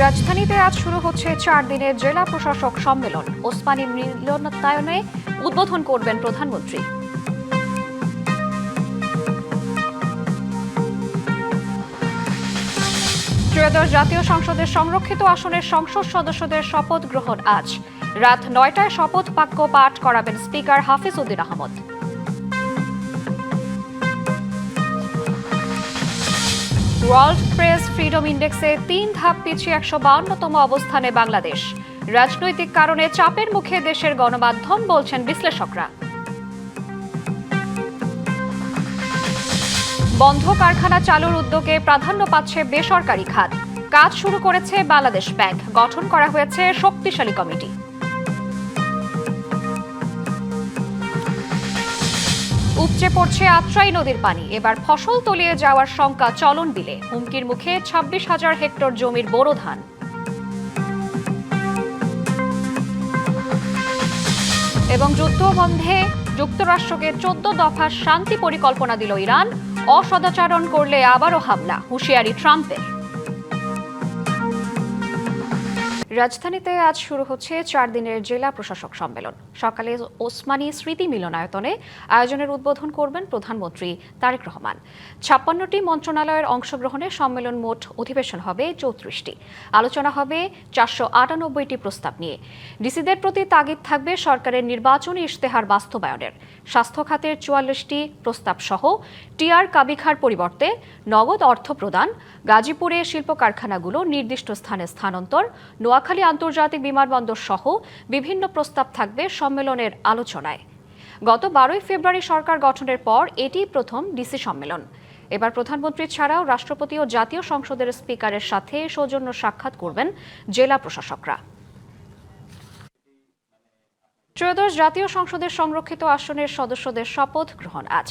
রাজধানীতে আজ শুরু হচ্ছে 4 দিনের জেলা প্রশাসক সম্মেলন। ওসমানী মিলনায়তনে উদ্বোধন করবেন প্রধানমন্ত্রী। ত্রয়োদশ জাতীয় সংসদের সংরক্ষিত আসনের সংসদ সদস্যদের শপথ গ্রহণ আজ রাত 9টায় শপথ বাক্য পাঠ করাবেন speaker Hafiz Uddin Ahmed. World press freedom ইন্ডেক্সে 3 ধাপ পিছিয়ে 152তম অবস্থানে বাংলাদেশ। রাজনৈতিক কারণে চাপের মুখে দেশের গণমাধ্যম, বলছেন বিশ্লেষকরা। বন্ধ কারখানা চালুর উদ্যোগে প্রাধান্য পাচ্ছে বেসরকারি খাত। কাজ শুরু করেছে বাংলাদেশ ব্যাংক। গঠন করা হয়েছে শক্তিশালী কমিটি। উপচে পড়ছে আত্রাই নদীর পানি। এবার ফসল তলিয়ে যাওয়ার শঙ্কা চলন বিলে। হুমকির মুখে 26,000 হেক্টর জমির বোরো ধান। এবং যুদ্ধ বন্ধে যুক্তরাষ্ট্রকে 14 দফা শান্তি পরিকল্পনা দিল ইরান। অসদাচরণ করলে আবারও হামলা, হুঁশিয়ারি ট্রাম্পের। রাজধানীতে আজ শুরু হচ্ছে 4 দিনের জেলা প্রশাসক সম্মেলন। সকালে ওসমানী স্মৃতি মিলনায়তনে আয়োজনের উদ্বোধন করবেন প্রধানমন্ত্রী তারেক রহমান। 56টি মন্ত্রণালয়ের অংশগ্রহণে সম্মেলন মোট অধিবেশন হবে 34টি। আলোচনা হবে 498টি প্রস্তাব নিয়ে। ডিসিদের প্রতি তাগিদ থাকবে সরকারের নির্বাচনী ইশতেহার বাস্তবায়নের। স্বাস্থ্য খাতের 44টি প্রস্তাব সহ টিআর কাবিখার পরিবর্তে নগদ অর্থ প্রদান, গাজীপুরে শিল্প কারখানাগুলো নির্দিষ্ট স্থানে স্থানান্তর, নোয়াখালী আন্তর্জাতিক বিমানবন্দর সহ বিভিন্ন প্রস্তাব থাকবে সম্মেলনের আলোচনায়। গত 12 ফেব্রুয়ারি সরকার গঠনের পর এটি প্রথম ডিসি সম্মেলন। এবার প্রধানমন্ত্রী ছাড়াও রাষ্ট্রপতি ও জাতীয় সংসদের স্পিকারের সাথে সৌজন্য সাক্ষাৎ করবেন জেলা প্রশাসকরা। ত্রয়োদশ জাতীয় সংসদের সংরক্ষিত আসনের সদস্যদের শপথ গ্রহণ আজ।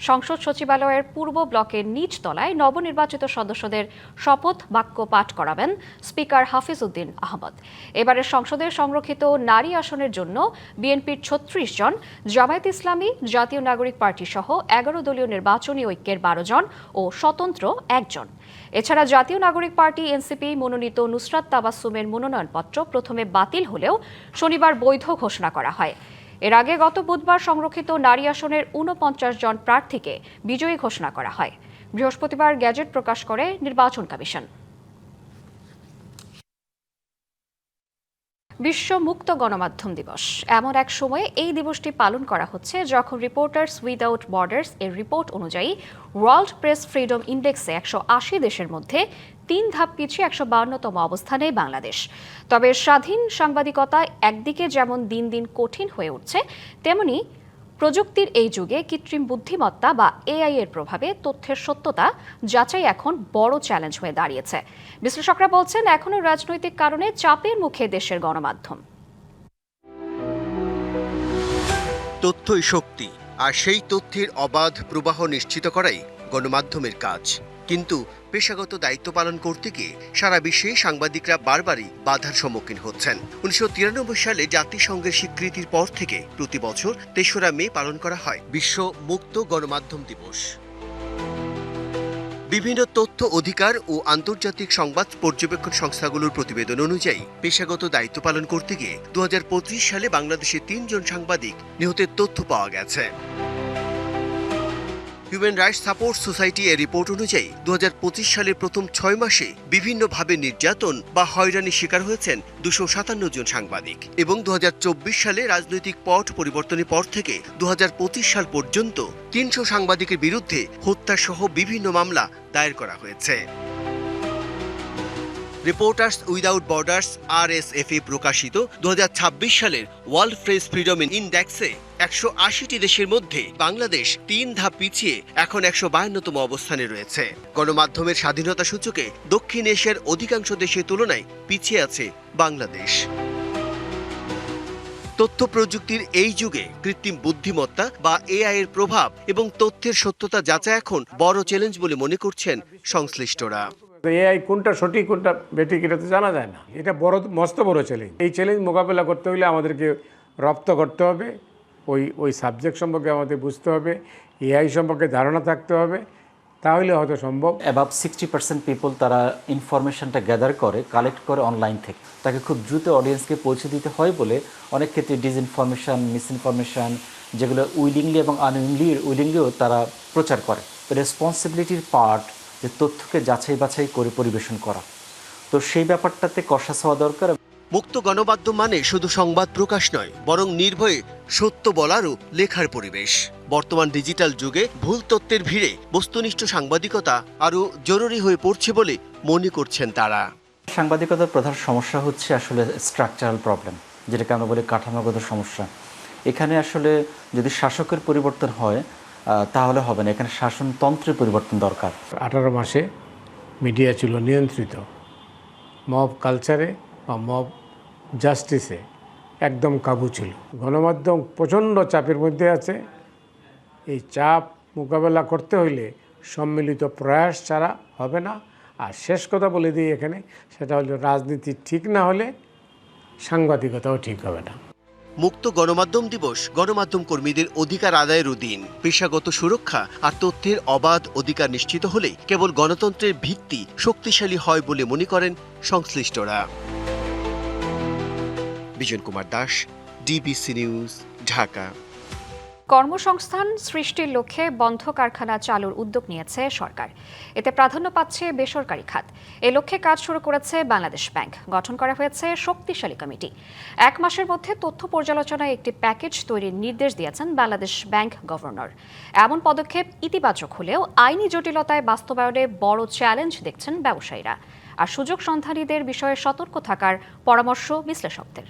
সংসদ সচিবালয়ের পূর্ব ব্লকের নিচ তলায় নবনির্বাচিত সদস্যদের শপথ বাক্য পাঠ করাবেন স্পিকার হাফিজ উদ্দিন আহমদ। এবারের সংসদের সংরক্ষিত নারী আসনের জন্য বিএনপির 36 জন, জামায়াত ইসলামী, জাতীয় নাগরিক পার্টি সহ 11 দলীয় নির্বাচনী ঐক্যের 12 জন ও স্বতন্ত্র 1 জন। এছাড়া জাতীয় নাগরিক পার্টি এনসিপি মনোনীত নুসরাত তাবাসসুমের মনোনয়নপত্র প্রথমে বাতিল হলেও শনিবার বৈধ ঘোষণা করা হয়। এর আগে গত বুধবার সংরক্ষিত নারী আসনের 49 জন প্রার্থীকে বিজয়ী ঘোষণা করা হয়। বৃহস্পতিবার গ্যাজেট প্রকাশ করে নির্বাচন কমিশন। বিশ্ব মুক্ত গণমাধ্যম দিবস। এমন এক সময়ে এই দিবসটি পালন করা হচ্ছে যখন রিপোর্টার্স উইদাউট বর্ডার্স এর রিপোর্ট অনুযায়ী ওয়ার্ল্ড প্রেস ফ্রিডম ইন্ডেক্সে 180 দেশের মধ্যে 3 ধাপ পিছিয়ে 152তম অবস্থানে বাংলাদেশ। তবে স্বাধীন সাংবাদিকতা একদিকে যেমন দিন দিন কঠিন হয়ে উঠছে, তেমনি প্রযুক্তির এই যুগে কৃত্রিম বুদ্ধিমত্তা বা এআই এর প্রভাবে তথ্যের সত্যতা যাচাই এখন বড় চ্যালেঞ্জ হয়ে দাঁড়িয়েছে। বিশ্লেষকরা বলছেন, এখনও রাজনৈতিক কারণে চাপের মুখে দেশের গণমাধ্যম। তথ্যই শক্তি, আর সেই তথ্যের অবাধ প্রবাহ নিশ্চিত করাই গণমাধ্যমের কাজ। কিন্তু পেশাগত দায়িত্ব পালন করতে গিয়ে সারা বিশ্বে সাংবাদিকরা বারবারই বাধার সম্মুখীন হচ্ছেন। 1993 সালে জাতিসংঘের স্বীকৃতির পর থেকে প্রতি বছর 3রা মে পালন করা হয় বিশ্ব মুক্ত গণমাধ্যম দিবস। বিভিন্ন তথ্য অধিকার ও আন্তর্জাতিক সংবাদ পর্যবেক্ষণ সংস্থাগুলোর প্রতিবেদন অনুযায়ী পেশাগত দায়িত্ব পালন করতে গিয়ে 2025 সালে বাংলাদেশে 3 জন সাংবাদিক নিহতের তথ্য পাওয়া গেছে। হিউম্যান রাইটস সাপোর্ট সোসাইটি এর রিপোর্ট অনুযায়ী 2025 সালের প্রথম 6 মাসে বিভিন্নভাবে নির্যাতন বা হয়রানির শিকার হয়েছেন 257 জন সাংবাদিক। এবং 2024 সালে রাজনৈতিক পট পরিবর্তনের পর থেকে 2025 সাল পর্যন্ত 300 সাংবাদিকের বিরুদ্ধে হত্যাসহ বিভিন্ন মামলা দায়ের করা হয়েছে। রিপোর্টার্স উইদাউট বর্ডার্স RSF-এ প্রকাশিত 2026 সালের ওয়ার্ল্ড প্রেস ফ্রিডম ইন্ডেক্সে 180টি দেশের মধ্যে বাংলাদেশ 3 ধাপ পিছিয়ে এখন 152তম অবস্থানে রয়েছে। গণমাধ্যমের স্বাধীনতা সূচকে দক্ষিণ এশিয়ার অধিকাংশ দেশের তুলনায় পিছিয়ে আছে বাংলাদেশ। তথ্য প্রযুক্তির এই যুগে কৃত্রিম বুদ্ধিমত্তা বা এআই এর প্রভাব এবং তথ্যের সত্যতা যাচাই এখন বড় চ্যালেঞ্জ বলে মনে করছেন সংশ্লিষ্টরা। এআই কোনটা সঠিক কোনটা বেঠিক এটা তো জানা যায় না। এটা মস্ত বড় চ্যালেঞ্জ। এই চ্যালেঞ্জ মোকাবেলা করতে হলে আমাদেরকে রপ্ত করতে হবে, ওই সাবজেক্ট সম্পর্কে আমাদের বুঝতে হবে, এআই সম্পর্কে ধারণা থাকতে হবে তাহলে হয়তো সম্ভব। অ্যাবাভ 60% পিপল তারা ইনফরমেশনটা গ্যাদার করে, কালেক্ট করে অনলাইন থেকে, তাকে খুব দ্রুত অডিয়েন্সকে পৌঁছে দিতে হয় বলে অনেক ক্ষেত্রে ডিসইনফরমেশন, মিসইনফরমেশন যেগুলো উইলিংলি এবং উইলিংলিও তারা প্রচার করে। রেসপন্সিবিলিটির পার্ট যে তথ্যকে যাচাই বাছাই করে পরিবেশন করা, তো সেই ব্যাপারটাতে কষাস হওয়া দরকার। মুক্ত গণমাধ্যম মানে শুধু সংবাদ প্রকাশ নয়, বরং নির্ভয়ে সত্য বলারও লেখার পরিবেশ। বর্তমান ডিজিটাল যুগে ভুল তথ্যের ভিড়ে বস্তুনিষ্ঠ সাংবাদিকতা আরও জরুরি হয়ে পড়ছে বলে মনে করছেন তারা। সাংবাদিকতার প্রধান সমস্যা হচ্ছে আসলে স্ট্রাকচারাল প্রবলেম, যেটাকে আমরা বলি কাঠামোগত সমস্যা। এখানে আসলে যদি শাসকের পরিবর্তন হয় তাহলে হবে না, এখানে শাসনতন্ত্রের পরিবর্তন দরকার। 18 মাসে মিডিয়া ছিল নিয়ন্ত্রিত, মব কালচারে বা মব জাস্টিসে একদম কাবু ছিল। গণমাধ্যম প্রচণ্ড চাপের মধ্যে আছে। এই চাপ মোকাবেলা করতে হইলে সম্মিলিত প্রয়াস ছাড়া হবে না। আর শেষ কথা বলে দিই এখানে, সেটা হলো রাজনীতি ঠিক না হলে সাংবাদিকতাও ঠিক হবে না। মুক্ত গণমাধ্যম দিবস গণমাধ্যম কর্মীদের অধিকার আদায়েরও দিন। পেশাগত সুরক্ষা আর তথ্যের অবাধ অধিকার নিশ্চিত হলে কেবল গণতন্ত্রের ভিত্তি শক্তিশালী হয় বলে মনে করেন সংশ্লিষ্টরা। Bijan Kumar Das, DBC news, Dhaka. কর্মসংস্থান সৃষ্টির লক্ষ্যে বন্ধ কারখানা চালুর উদ্যোগ নিয়েছে সরকার। এতে প্রাধান্য পাচ্ছে বেসরকারি খাত। এ লক্ষ্যে কাজ শুরু করেছে বাংলাদেশ ব্যাংক। গঠন করা হয়েছে শক্তিশালী কমিটি। 1 মাসের মধ্যে তথ্য পর্যালোচনায় একটি প্যাকেজ তৈরির নির্দেশ দিয়েছেন বাংলাদেশ ব্যাংক গভর্নর। এমন পদক্ষেপ ইতিবাচক হলেও আইনি জটিলতায় বাস্তবায়নে বড় চ্যালেঞ্জ দেখছেন ব্যবসায়ীরা। আর সুযোগ সন্ধানীদের বিষয়ে সতর্ক থাকার পরামর্শ বিশ্লেষকদের।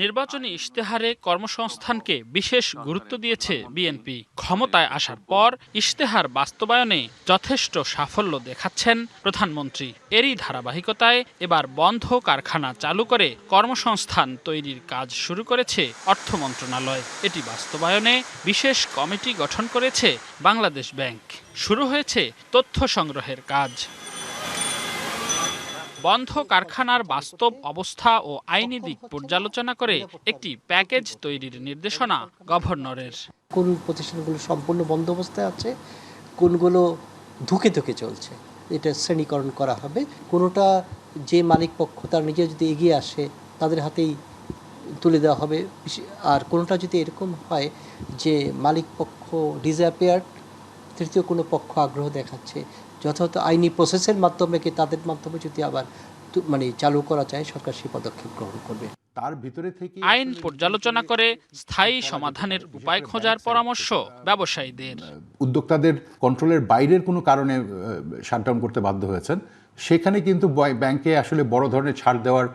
নির্বাচনী ইশতেহারে কর্মসংস্থানকে বিশেষ গুরুত্ব দিয়েছে বিএনপি। ক্ষমতায় আসার পর ইশতেহার বাস্তবায়নে যথেষ্ট সাফল্য দেখাচ্ছেন প্রধানমন্ত্রী। এরই ধারাবাহিকতায় এবার বন্ধ কারখানা চালু করে কর্মসংস্থান তৈরির কাজ শুরু করেছে অর্থ মন্ত্রণালয়। এটি বাস্তবায়নে বিশেষ কমিটি গঠন করেছে বাংলাদেশ ব্যাংক। শুরু হয়েছে তথ্য সংগ্রহের কাজ। বন্ধ কারখানার বাস্তব অবস্থা ও আইনি দিক পর্যালোচনা করে একটি প্যাকেজ তৈরির নির্দেশনা গভর্নরের। কোন প্রতিষ্ঠানগুলো সম্পূর্ণ বন্ধ অবস্থায় আছে, কোনগুলো ধুকে ধুকে চলছে, এটা শ্রেণীকরণ করা হবে। কোনোটা যে মালিক পক্ষ তার নিজে যদি এগিয়ে আসে তাদের হাতেই তুলে দেওয়া হবে। আর কোনোটা যদি এরকম হয় যে মালিক পক্ষ ডিসঅ্যাপিয়ার্ড, তৃতীয় কোনো পক্ষ আগ্রহ দেখাচ্ছে, যথাযথ আইনি প্রসেসের মাধ্যমে কি তাদের মাধ্যমে যদি আবার চালু করা যায়, সরকার সেই পদক্ষেপ গ্রহণ করবে। তার ভিতরে থেকে আইন পর্যালোচনা করে স্থায়ী সমাধানের উপায় খোঁজার পরামর্শ ব্যবসায়ীদের। উদ্যোক্তাদের কন্ট্রোলের বাইরের কোনো কারণে শাটডাউন করতে বাধ্য হয়েছেন, সেখানে কিন্তু ব্যাংকে আসলে বড় ধরনের ছাড় দেওয়ার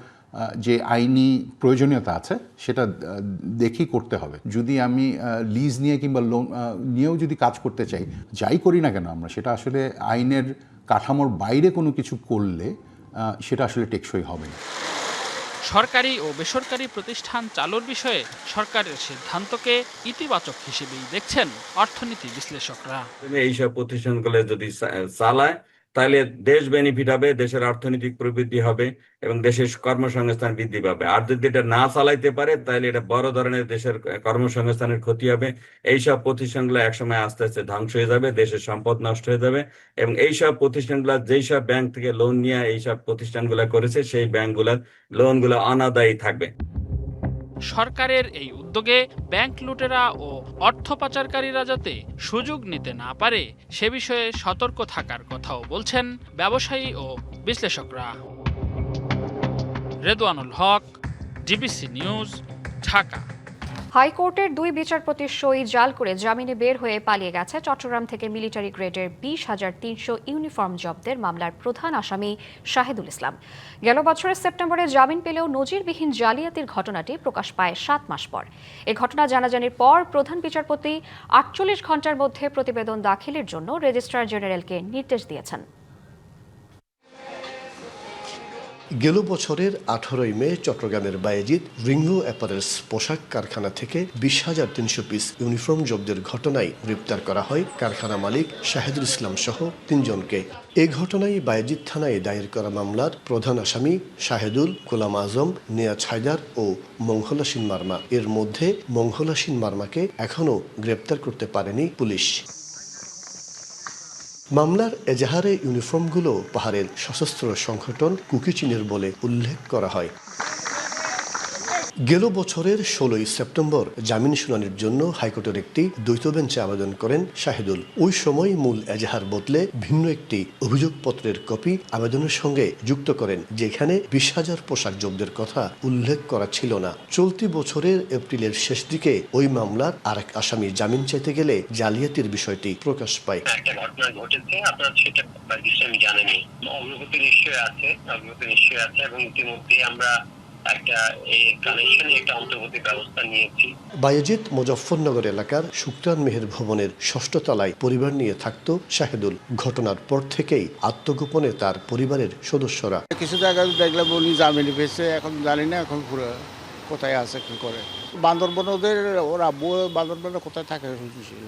যে আইনি প্রয়োজনীয়তা আছে সেটা দেখি করতে হবে। যদি আমি লিজ নিয়ে কিংবা লোন নিয়েও যদি কাজ করতে চাই, যাই করি না কেন আমরা, সেটা আসলে আইনের কাঠামোর বাইরে কোনো কিছু করলে সেটা আসলে টেকসই হবে না। সরকারি ও বেসরকারি প্রতিষ্ঠান চালুর বিষয়ে সরকারের সিদ্ধান্তকে ইতিবাচক হিসেবেই দেখছেন অর্থনীতি বিশ্লেষকরা। এইসব প্রতিষ্ঠানগুলো যদি চালায় তাহলে দেশ বেনিফিট হবে, দেশের অর্থনৈতিক প্রবৃদ্ধি হবে এবং দেশের কর্মসংস্থান বৃদ্ধি পাবে। আর যদি এটা না চালাইতে পারে তাহলে এটা বড় ধরনের দেশের কর্মসংস্থানের ক্ষতি হবে। এইসব প্রতিষ্ঠানগুলো একসময় আস্তে আস্তে ধ্বংস হয়ে যাবে, দেশের সম্পদ নষ্ট হয়ে যাবে। এবং এইসব প্রতিষ্ঠানগুলো যেই সব ব্যাংক থেকে লোন নিয়ে এইসব প্রতিষ্ঠানগুলো করেছে, সেই ব্যাংকগুলোর লোনগুলো অনাদায়ী থাকবে। সরকারের এই উদ্যোগে ব্যাংক লুটেরা ও অর্থ পাচারকারীরা যাতে সুযোগ নিতে না পারে সে বিষয়ে সতর্ক থাকার কথাও বলছেন ব্যবসায়ী ও বিশ্লেষকরা। রেদওয়ানুল হক, ডিবিসি নিউজ, ঢাকা। হাইকোর্টের 2 বিচারপতির সই জাল করে জামিনে বের হয়ে পালিয়ে গেছে চট্টগ্রাম থেকে মিলিটারি গ্রেডের 20,300 ইউনিফর্ম জব্দের মামলার প্রধান আসামি শাহেদুল ইসলাম। গেল বছরের সেপ্টেম্বরে জামিন পেলেও নজিরবিহীন জালিয়াতির ঘটনাটি প্রকাশ পায় 7 মাস পর। এ ঘটনা জানাজানির পর প্রধান বিচারপতি 48 ঘণ্টার মধ্যে প্রতিবেদন দাখিলের জন্য রেজিস্ট্রার জেনারেলকে নির্দেশ দিয়েছেন। গেল বছরের 18 মে চট্টগ্রামের বায়েজিদ রিঙ্গো অ্যাপারেলস পোশাক কারখানা থেকে 20,300 পিস ইউনিফর্ম জব্দের ঘটনায় গ্রেপ্তার করা হয় কারখানা মালিক শাহেদুল ইসলাম সহ 3 জনকে। এ ঘটনায় বায়েজিদ থানায় দায়ের করা মামলার প্রধান আসামি শাহেদুল, গোলাম আজম, নিয়াজ হায়দার ও মঙ্গলাসীন মার্মা। এর মধ্যে মঙ্গলাসীন মার্মাকে এখনও গ্রেপ্তার করতে পারেনি পুলিশ। মামলার এজাহারে ইউনিফর্মগুলো পাহাড়ের সশস্ত্র সংগঠন কুকিচিনের বলে উল্লেখ করা হয়। গেল বছরের 16 সেপ্টেম্বর জামিন শুনানির জন্য হাইকোর্টের একটি দ্বৈত বেঞ্চে আবেদন করেন শাহিদুল। ওই সময় মূল এজাহার বদলে ভিন্ন একটি অভিযোগপত্রের কপি আবেদনের সঙ্গে যুক্ত করেন, যেখানে 20,000 পোশাক জব্দের কথা উল্লেখ করা ছিল না। চলতি বছরের এপ্রিলের শেষ দিকে ওই মামলার আরেক আসামি জামিন চাইতে গেলে জালিয়াতির বিষয়টি প্রকাশ পায়। একটা ঘটনা ঘটেছে, আপনারা সেটা আমি জানেনি, অগ্রগতি নিশ্চয়ই আছে এবং ইতিমধ্যে আমরা একটা অন্তর্বর্তী ব্যবস্থা নিয়েছি। বায়েজিদ মুজফ্ফরনগর এলাকার শুক্রান মেহের ভবনের 6ষ্ঠ তলায় পরিবার নিয়ে থাকত শাহিদুল। ঘটনার পর থেকেই আত্মগোপনে তার পরিবারের সদস্যরা। কিছু জায়গায় দেখলাম উনি জামিনে পেয়েছে, এখন জানি না এখন পুরো কোথায় আছে কি করে। বান্দরবন ওরা বান্দরবনে কোথায় থাকে শুনছিল,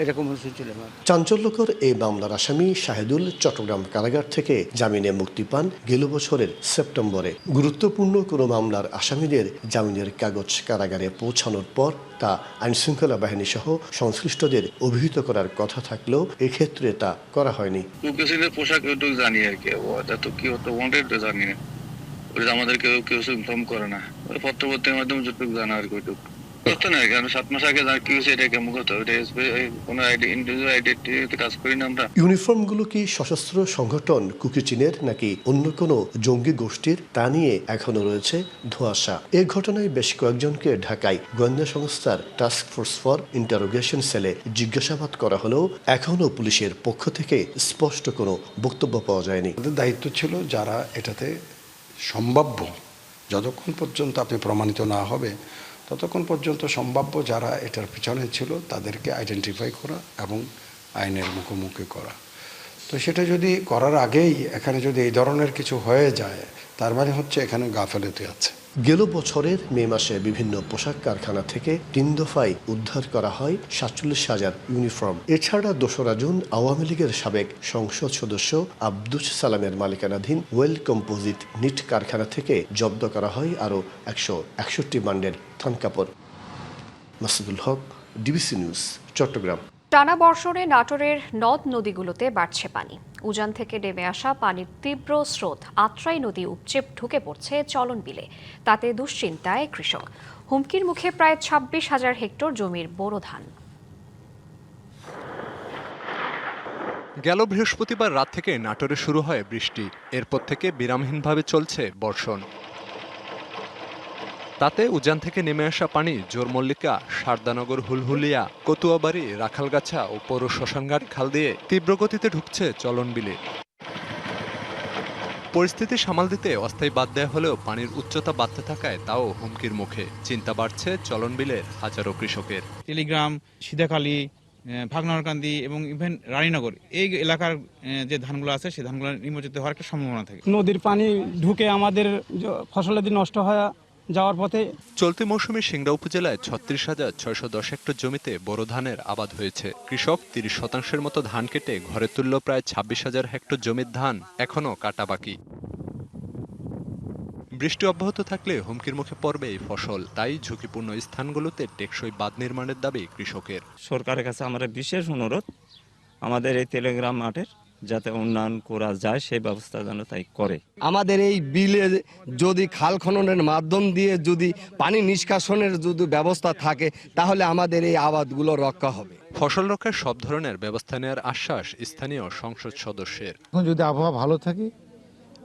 এরকম শুনছিল। চাঞ্চল্যকর এই মামলার আসামি শাহিদুল চট্টগ্রাম কারাগার থেকে জামিনে মুক্তি পান গেল বছরের সেপ্টেম্বরে। গুরুত্বপূর্ণ কোনো মামলার আসামিদের জামিনের কাগজ কারাগারে পৌঁছানোর পর তা আইনশৃঙ্খলা বাহিনী সহ সংশ্লিষ্টদের অভিহিত করার কথা থাকলেও এক্ষেত্রে তা করা হয়নি। পোশাক জানি আর কি, তো কি হতো জানি না, আমাদের কেউ ইনফর্ম করে না, পত্রপত্রের মাধ্যমে যতটুকু জানা আর কি। 7 মাস আগে কি হয়েছে এটা কেমন কথা, কাজ করি না আমরা। ইউনিফর্মগুলো কি সশস্ত্র সংগঠন কুকিচিনের নাকি অন্য কোনো জঙ্গি গোষ্ঠীর, তা নিয়ে এখনো রয়েছে ধোঁয়াশা। এ ঘটনায় বেশ কয়েকজনকে ঢাকায় গোয়েন্দা সংস্থার টাস্ক ফোর্স ফর ইন্টারোগেশন সেলে জিজ্ঞাসাবাদ করা হলেও এখনো পুলিশের পক্ষ থেকে স্পষ্ট কোনো বক্তব্য পাওয়া যায়নি। দায়িত্ব ছিল যারা এটাতে সম্ভাব্য, যতক্ষণ পর্যন্ত আপনি প্রমাণিত না হবে ততক্ষণ পর্যন্ত সম্ভাব্য যারা এটার পিছনে ছিল তাদেরকে আইডেন্টিফাই করা এবং আইনের মুখোমুখি করা। তো সেটা যদি করার আগেই এখানে যদি এই ধরনের কিছু হয়ে যায়, তার মানে হচ্ছে এখানে গাফেলতি আছে। গেল বছরের মে মাসে বিভিন্ন পোশাক কারখানা থেকে 3 দফায় উদ্ধার করা হয় 47,000 ইউনিফর্ম। এছাড়া 2রা জুন আওয়ামী লীগের সাবেক সংসদ সদস্য আব্দুস সালামের মালিকানাধীন ওয়েল কম্পোজিট নিট কারখানা থেকে জব্দ করা হয় আরও 161 বান্ডেল থান কাপড়। মাসুদুল হক, ডিবিসি নিউজ, চট্টগ্রাম। টানা বর্ষণে নাটোরের নদ নদীগুলোতে বাড়ছে পানি। উজান থেকে নেমে আসা পানির তীব্র স্রোত আত্রাই নদী উপচে ঢুকে পড়ছে চলন বিলে। তাতে দুশ্চিন্তায় কৃষক। হুমকির মুখে প্রায় 26,000 হেক্টর জমির বোরো ধান। গেল বৃহস্পতিবার রাত থেকে নাটোরে শুরু হয় বৃষ্টি। এরপর থেকে বিরামহীনভাবে চলছে বর্ষণ। তাতে উজান থেকে নেমে আসা পানি জোরমল্লিকা, শারদানগর, হুলহুলিয়া, কতুয়াবাড়ি, রাখালগাছা ও পৌর শ্মশানঘাট খাল দিয়ে তীব্র গতিতে ঢুকছে চলন বিলে। পরিস্থিতি সামাল দিতে অস্থায়ী বাদ দেয়া হলেও পানির উচ্চতা বাড়তে থাকায় তাও হুমকির মুখে। চিন্তা বাড়ছে চলন বিলের হাজারো কৃষকের। টেলিগ্রাম, সিধাখালী, ভাগনগরকান্দি এবং ইভেন রানীনগর এই এলাকার যে ধানগুলো আছে সেই ধানগুলো নিমজ্জিত হওয়ার একটা সম্ভাবনা থাকে। নদীর পানি ঢুকে আমাদের ফসলাদি নষ্ট হয়ে যাওয়ার পথে। চলতি মৌসুমে সিংড়া উপজেলায় 36,610 হেক্টর জমিতে বোরো ধানের আবাদ হয়েছে। কৃষক 30% মতো ধান কেটে ঘরে তুলল প্রায় 26,000 হেক্টর জমির ধান এখনও কাটা বাকি। বৃষ্টি অব্যাহত থাকলে হুমকির মুখে পড়বে এই ফসল। তাই ঝুঁকিপূর্ণ স্থানগুলোতে টেকসই বাঁধ নির্মাণের দাবি কৃষকের। সরকারের কাছে আমাদের বিশেষ অনুরোধ, আমাদের এই টেলিগ্রাম মাঠের যাতে উন্নয়ন করা যায় সেই ব্যবস্থা যেন তাই করে। আমাদের এই বিলে যদি খাল খননের মাধ্যম দিয়ে যদি পানি নিষ্কাশনের যদি ব্যবস্থা থাকে তাহলে আমাদের এই আবাদগুলো রক্ষা হবে। ফসল রক্ষার সব ধরনের ব্যবস্থা নেওয়ার আশ্বাস স্থানীয় সংসদ সদস্যের। এখন যদি আবহাওয়া ভালো থাকে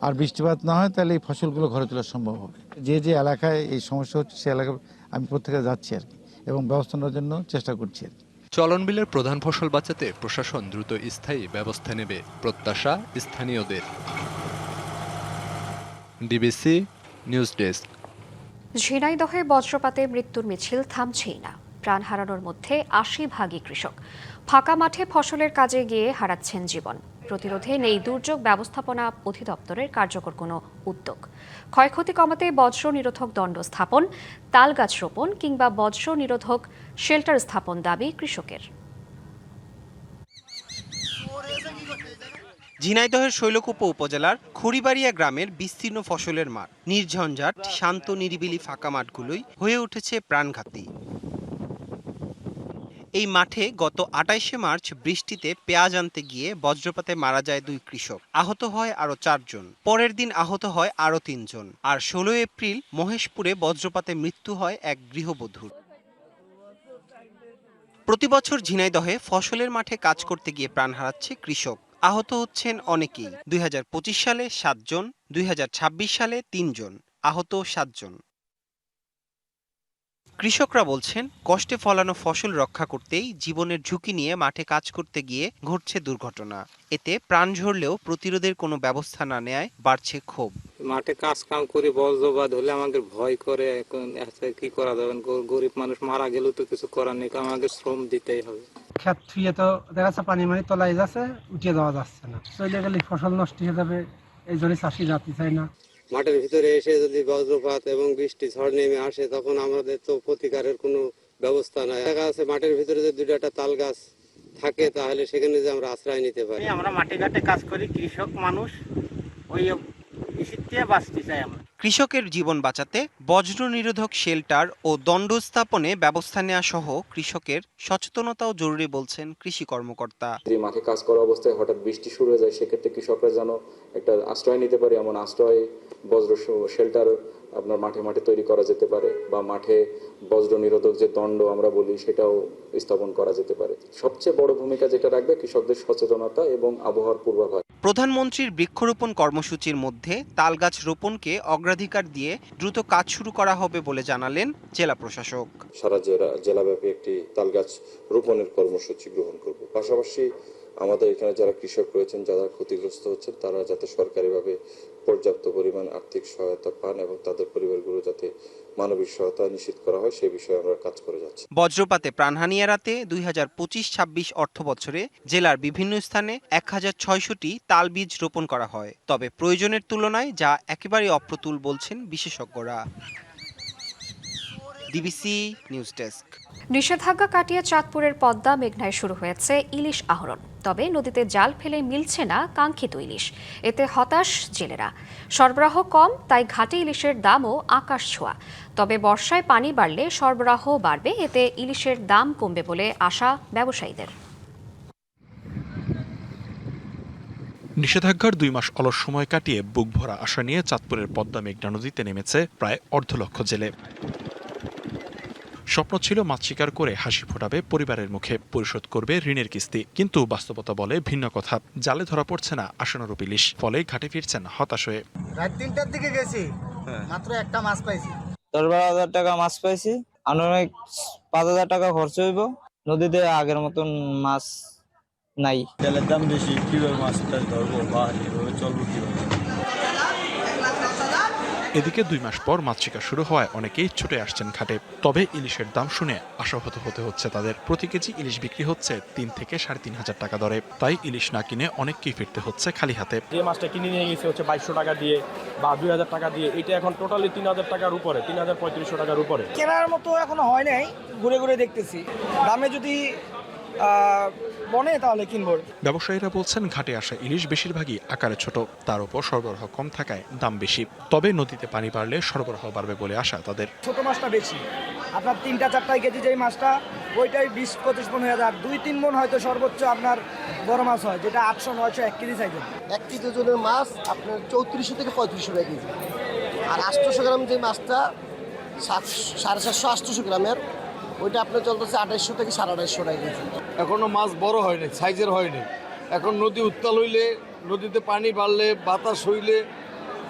আর বৃষ্টিপাত না হয় তাহলে এই ফসলগুলো ঘরে তোলা সম্ভব হবে। যে এলাকায় এই সমস্যা হচ্ছে সে এলাকায় আমি প্রত্যেকে যাচ্ছি আর কি, এবং ব্যবস্থা নেওয়ার জন্য চেষ্টা করছি আর কি। চলন বিলের প্রধান ফসল বাঁচাতে প্রশাসন দ্রুত স্থায়ী ব্যবস্থা নেবে, প্রত্যাশা স্থানীয়দের। DBC news desk. ঝিনাইদহে বজ্রপাতে মৃত্যুর মিছিল থামছেই না। প্রাণ হারানোর মধ্যে 80% কৃষক। ফাঁকা মাঠে ফসলের কাজে গিয়ে হারাচ্ছেন জীবন। প্রতিরোধে নেই দুর্যোগ ব্যবস্থাপনা অধিদপ্তরের কার্যকর কোনো উদ্যোগ। ক্ষয়ক্ষতি কমাতে বজ্র নিরোধক দণ্ড স্থাপন, তাল গাছ রোপণ কিংবা বজ্র নিরোধক শেল্টার স্থাপন দাবি কৃষকের। ঝিনাইদহের শৈলকুপা উপজেলার খড়িবাড়িয়া গ্রামের বিস্তীর্ণ ফসলের মাঠ, নির্ঝঞ্ঝাট শান্ত নিরিবিলি ফাঁকা মাঠগুলোই হয়ে উঠেছে প্রাণঘাতী। এই মাঠে গত ২৮শে মার্চ বৃষ্টিতে পেঁয়াজ আনতে গিয়ে বজ্রপাতে মারা যায় ২ কৃষক, আহত হয় আরও ৪ জন। পরের দিন আহত হয় আরও ৩ জন। আর ১৬ এপ্রিল মহেশপুরে বজ্রপাতে মৃত্যু হয় এক গৃহবধূর। প্রতি বছর ঝিনাইদহে ফসলের মাঠে কাজ করতে গিয়ে প্রাণ হারাচ্ছে কৃষক। আহত হচ্ছেন অনেকেই। ২০২৫ সালে ৭ জন, ২০২৬ সালে ৩ জন, আহত ৭ জন। কৃষকরা বলছেন, কষ্টে ফলানো ফসল রক্ষা করতেই জীবনের ঝুঁকি নিয়ে মাঠে কাজ করতে গিয়ে ঘটছে দুর্ঘটনা। এতে প্রাণ ঝরলেও প্রতিরোধের কোনো ব্যবস্থা না নেয়ায় বাড়ছে ক্ষোভ। মাঠে কাজ কাম করে বজ্রপাত হলে আমাদের ভয় করে, এখন কি করা যাবে? গরিব মানুষ মারা গেলেও তো কিছু করার নেই, আমাদের শ্রম দিতেই হবে। ক্ষেত ছুঁয়ে তো দেখা যাচ্ছে পানি তলায় যাচ্ছে, উঠিয়ে দেওয়া যাচ্ছে না। চলে গেলে ফসল নষ্ট হয়ে যাবে, এই জন্য চাষি যাতে চায় না। মাঠের ভিতরে এসে যদি বজ্রপাত এবং বৃষ্টি ঝড় নেমে আসে, তখন আমাদের তো প্রতিকারের কোনো ব্যবস্থা নাই। দেখা যাচ্ছে মাঠের ভিতরে যদি 2টা তাল গাছ থাকে, তাহলে সেখানে যে আমরা আশ্রয় নিতে পারি। আমরা মাঠে ঘাটে কাজ করি, কৃষক মানুষ, ওই শীতে বাঁচতে চাই আমরা। কৃষকের জীবন বাঁচাতে বজ্র নিরোধক শেল্টার ও দণ্ড স্থাপনে ব্যবস্থা নেওয়া সহ কৃষকের সচেতনতাও জরুরি বলছেন কৃষি কর্মকর্তা। যদি মাঠে কাজ করা অবস্থায় হঠাৎ বৃষ্টি শুরু হয়ে যায়, সেক্ষেত্রে কৃষকরা যেন একটা আশ্রয় নিতে পারে, এমন আশ্রয় বজ্র শেল্টার আপনার মাঠে মাঠে তৈরি করা যেতে পারে, বা মাঠে বজ্র নিরোধক যে দণ্ড আমরা বলি সেটাও স্থাপন করা যেতে পারে। সবচেয়ে বড় ভূমিকা যেটা রাখবে কৃষকদের সচেতনতা এবং আবহাওয়ার পূর্বাভাস। প্রধানমন্ত্রীর বৃক্ষরোপণ কর্মসূচির মধ্যে তালগাছ রোপণকে অগ্রাধিকার দিয়ে দ্রুত কাজ শুরু করা হবে বলে জানালেন জেলা প্রশাসক। সারা জেলাব্যাপী একটি তালগাছ রোপণের কর্মসূচি গ্রহণ করব। পাশাপাশি আমাদের এখানে যারা কৃষক রয়েছেন, যারা ক্ষতিগ্রস্ত হচ্ছেন, তারা যাতে সরকারিভাবে পর্যাপ্ত পরিমাণ আর্থিক সহায়তা পান এবং তাদের পরিবারগুলো যাতে মানবিক সহায়তা নিশ্চিত করা হয়, সেই বিষয়ে আমরা কাজ করে যাচ্ছি। বজ্রপাতে প্রাণহানি এড়াতে ২০২৫-২৬ অর্থ বছরে জেলার বিভিন্ন স্থানে ১৬০০টি তাল বীজ রোপণ করা হয়। তবে প্রয়োজনের তুলনায় যা একেবারে অপ্রতুল বলছেন বিশেষজ্ঞরা। DBC news desk. নিষেধাজ্ঞা কাটিয়ে চাঁদপুরের পদ্মা মেঘনায় শুরু হয়েছে ইলিশ আহরণ। তবে নদীতে জাল ফেলে মিলছে না কাঙ্ক্ষিত ইলিশ। এতে হতাশ জেলেরা। সরবরাহ কম, তাই ঘাটে ইলিশের দামও আকাশ ছোঁয়া। তবে বর্ষায় পানি বাড়লে সরবরাহ বাড়বে, এতে ইলিশের দাম কমবে বলে আশা ব্যবসায়ীদের। নিষেধাজ্ঞার 2 মাস অলস সময় কাটিয়ে বুক ভরা আশা নিয়ে চাঁদপুরের পদ্মা মেঘনা নদীতে নেমেছে প্রায় 1.5 লক্ষ জেলে। স্বপ্ন ছিল মাছ শিকার করে হাসি ফোটাবে পরিবারের মুখে, পরিশোধ করবে ঋণের কিস্তি। কিন্তু বাস্তবতা বলে ভিন্ন কথা। জালে ধরা পড়ছে না আশানুরূপ ইলিশ, ফলে ঘাটে ফিরছেন হতাশ হয়ে। রাত 3টার দিকে গেছি, মাত্র একটা মাছ পাইছি। 10-12 টাকা মাছ পাইছি। আনুমানিক 5,000 টাকা খরচ হইব। নদীতে আগের মতন মাছ নাই। তেলের দাম বেশি, কিভাবে মাছটা ধরবো বা এভাবে চলবো কিভাবে? এদিকে 2 মাস পর মাছ শিকার শুরু হওয়ায় অনেকেই ছুটে আসছেন ঘাটে। তবে ইলিশের দাম শুনে আশাহত হতে হচ্ছে তাদের। প্রতি কেজি ইলিশ বিক্রি হচ্ছে 3 থেকে 3,500 টাকা দরে। তাই ইলিশ না কিনে অনেককেই ফিরতে হচ্ছে খালি হাতে। যে মাছটা কিনে নিয়ে গেছে হচ্ছে 2200 টাকা দিয়ে বা 2000 টাকা দিয়ে, এটা এখন টোটালি 3000 টাকার উপরে, 3000-3500 টাকার উপরে। কেনার মতো এখনো হয় নাই, ঘুরে ঘুরে দেখতেছি। দামে যদি বনে তাহলে কিনবো। ব্যবসায়ীরা বলছেন ঘাটে আসা ইলিশ বেশিরভাগই আকারে ছোট, তার উপর সরবরাহ কম থাকায় দাম বেশি। তবে নদীতে পানি বাড়লে সরবরাহ বাড়বে বলে আশা তাদের। ছোট মাছটা বেশি, আপনার 3-4 কেজি যেই মাছটা, ওইটাই 20-25 মন হয়ে যায়। 2-3 মন হয়তো সর্বোচ্চ আপনার বড় মাছ হয়, যেটা 800-900 1 কেজি সাইজের। 1 কেজি ওজনের মাছ আপনার 3400 থেকে 3500 টাকা কেজি। আর 800 গ্রাম যে মাছটা 750-800 গ্রামের, ওইটা আপনার চলতেছে 2800 থেকে 250 টাকা কেজি। এখনো মাছ বড় হয়নি, সাইজের হয়নি। এখন নদী উত্তাল হইলে, নদীতে পানি বাড়লে, বাতাস হইলে,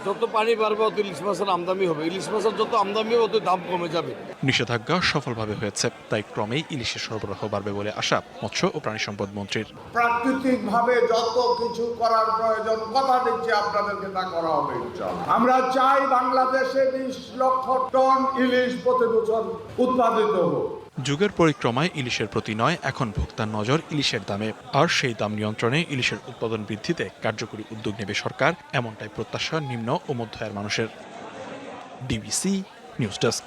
যত পানি বাড়বে অত ইলিশ মাছের আমদানি হবে। ইলিশ মাছের যত আমদানি হবে তত দাম কমে যাবে। নিষেধাজ্ঞা সফলভাবে হয়েছে, তাই ক্রমেই ইলিশের সরবরাহ বাড়বে বলে আশা মৎস্য ও প্রাণী সম্পদ মন্ত্রীর। প্রাকৃতিকভাবে যত কিছু করার প্রয়োজন, কথা দিচ্ছি আপনাদেরকে তা করা হবে ইনশাআল্লাহ। আমরা চাই বাংলাদেশে 20 লক্ষ টন ইলিশ প্রতি বছর উৎপাদিত হোক। যুগের পরিক্রমায় ইলিশের প্রতি নয়, এখন ভোক্তার নজর ইলিশের দামে। আর সেই দাম নিয়ন্ত্রণে ইলিশের উৎপাদন বৃদ্ধিতে কার্যকরী উদ্যোগ নেবে সরকার, এমনটাই প্রত্যাশা নিম্ন ও মধ্য আয়ের মানুষের। DBC news desk.